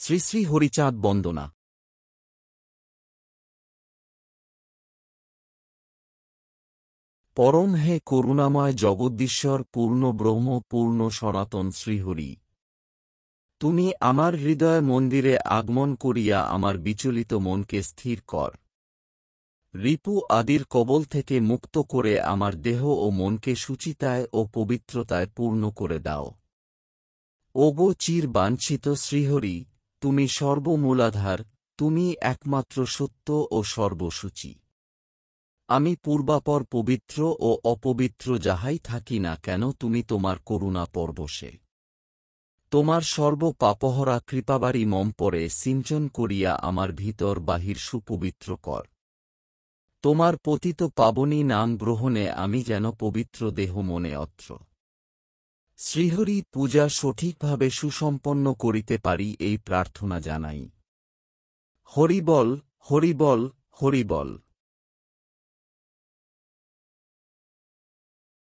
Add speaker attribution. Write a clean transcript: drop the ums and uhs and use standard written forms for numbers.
Speaker 1: শ্রী শ্রী হরিচাঁদ বন্দনা। পরম হে করুণাময় জগদীশ্বর পূর্ণ ব্রহ্ম পূর্ণ সনাতন শ্রীহরি, তুমি আমার হৃদয় মন্দিরে আগমন করিয়া আমার বিচলিত মনকে স্থির কর। রিপু আদির কবল থেকে মুক্ত করে আমার দেহ ও মনকে শুচিতায় ও পবিত্রতায় পূর্ণ করে দাও। ওগো চির বাঞ্ছিত শ্রীহরি, তুমি সর্বমূলাধার, তুমি একমাত্র সত্য ও সর্বসূচি। আমি পূর্বাপর পবিত্র ও অপবিত্র যাহাই থাকি না কেন, তুমি তোমার করুণা পরবশে তোমার সর্ব পাপহরা কৃপাবারি মম পরে সিঞ্চন করিয়া আমার ভিতর বাহির সুপবিত্র কর। তোমার পতিত পাবনী নাম গ্রহণে আমি যেন পবিত্র দেহ মনে অত্র। শ্রীহরি পূজা সঠিকভাবে সুসম্পন্ন করিতে পারি এই প্রার্থনা জানাই। হরিবল, হরিবল, হরিবল।